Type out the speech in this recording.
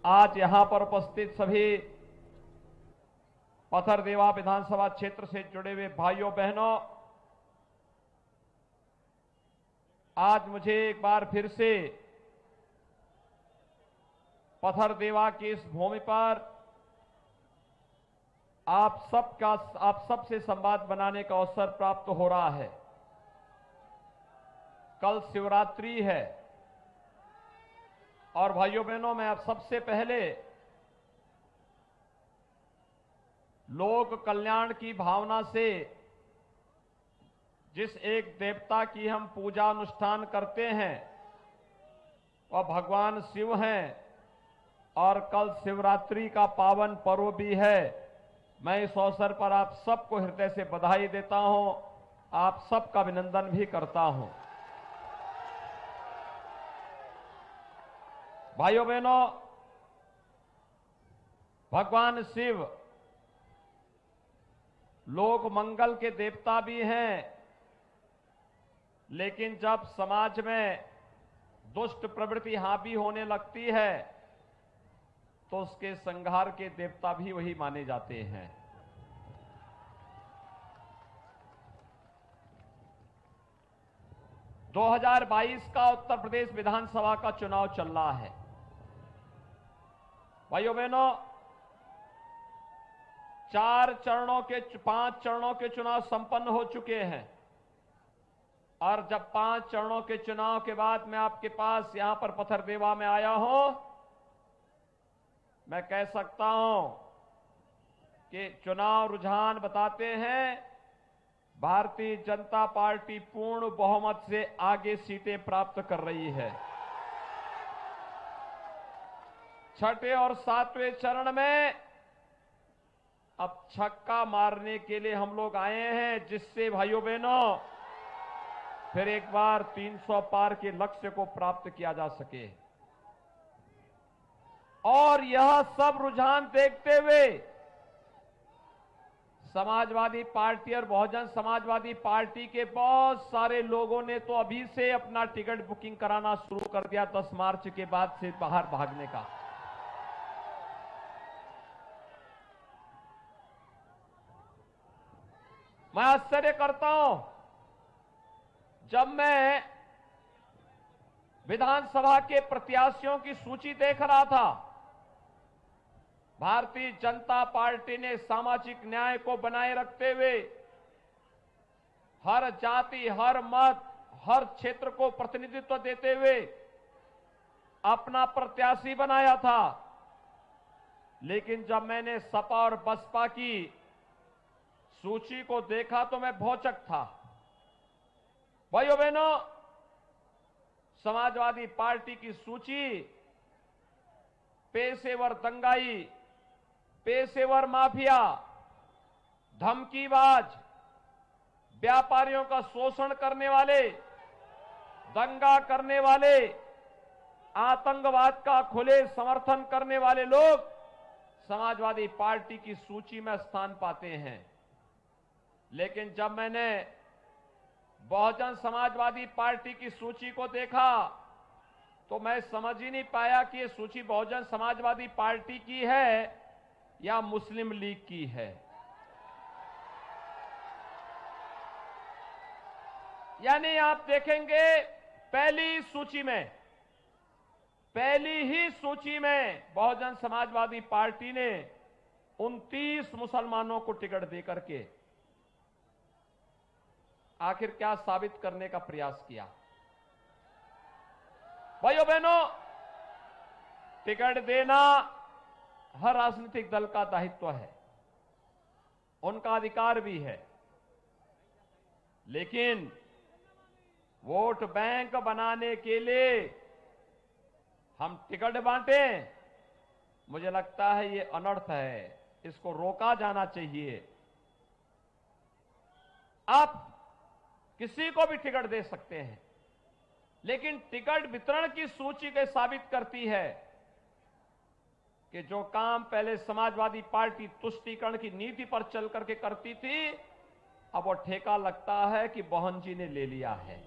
आज यहां पर उपस्थित सभी पथरदेवा विधानसभा क्षेत्र से जुड़े हुए भाइयों बहनों, आज मुझे एक बार फिर से पथरदेवा की इस भूमि पर आप सबसे संवाद बनाने का अवसर प्राप्त हो रहा है। कल शिवरात्रि है और भाइयों बहनों, मैं आप सबसे पहले लोक कल्याण की भावना से जिस एक देवता की हम पूजा अनुष्ठान करते हैं वह भगवान शिव हैं और कल शिवरात्रि का पावन पर्व भी है। मैं इस अवसर पर आप सबको हृदय से बधाई देता हूं, आप सबका अभिनंदन भी करता हूं। भाइयों बहनों, भगवान शिव लोक मंगल के देवता भी हैं, लेकिन जब समाज में दुष्ट प्रवृत्ति हावी होने लगती है तो उसके संहार के देवता भी वही माने जाते हैं। – 2022 का उत्तर प्रदेश विधानसभा का चुनाव चल रहा है। भाइयों बहनों, 5 चरणों के चुनाव संपन्न हो चुके हैं और जब 5 चरणों के चुनाव के बाद मैं आपके पास यहां पर पथरदेवा में आया हूं, मैं कह सकता हूं कि चुनाव रुझान बताते हैं भारतीय जनता पार्टी पूर्ण बहुमत से आगे सीटें प्राप्त कर रही है। छठे और 7वें चरण में अब छक्का मारने के लिए हम लोग आए हैं, जिससे भाइयों बहनों फिर एक बार 300 पार के लक्ष्य को प्राप्त किया जा सके। और यह सब रुझान देखते हुए समाजवादी पार्टी और बहुजन समाजवादी पार्टी के बहुत सारे लोगों ने तो अभी से अपना टिकट बुकिंग कराना शुरू कर दिया 10 मार्च के बाद से बाहर भागने का। मैं आश्चर्य करता हूं, जब मैं विधानसभा के प्रत्याशियों की सूची देख रहा था, भारतीय जनता पार्टी ने सामाजिक न्याय को बनाए रखते हुए हर जाति, हर मत, हर क्षेत्र को प्रतिनिधित्व देते हुए अपना प्रत्याशी बनाया था। लेकिन जब मैंने सपा और बसपा की सूची को देखा तो मैं भौचक था। भाइयों बहनों, समाजवादी पार्टी की सूची पेशेवर दंगाई, पेशेवर माफिया, धमकीबाज, व्यापारियों का शोषण करने वाले, दंगा करने वाले, आतंकवाद का खुले समर्थन करने वाले लोग समाजवादी पार्टी की सूची में स्थान पाते हैं। लेकिन जब मैंने बहुजन समाजवादी पार्टी की सूची को देखा तो मैं समझ ही नहीं पाया कि ये सूची बहुजन समाजवादी पार्टी की है या मुस्लिम लीग की है। यानी आप देखेंगे पहली ही सूची में बहुजन समाजवादी पार्टी ने 29 मुसलमानों को टिकट देकर के आखिर क्या साबित करने का प्रयास किया। भाइयों बहनों, टिकट देना हर राजनीतिक दल का दायित्व है, उनका अधिकार भी है, लेकिन वोट बैंक बनाने के लिए हम टिकट बांटें, मुझे लगता है ये अनर्थ है, इसको रोका जाना चाहिए। आप किसी को भी टिकट दे सकते हैं, लेकिन टिकट वितरण की सूची के साबित करती है कि जो काम पहले समाजवादी पार्टी तुष्टीकरण की नीति पर चल करके करती थी, अब वो ठेका लगता है कि मोहन जी ने ले लिया है।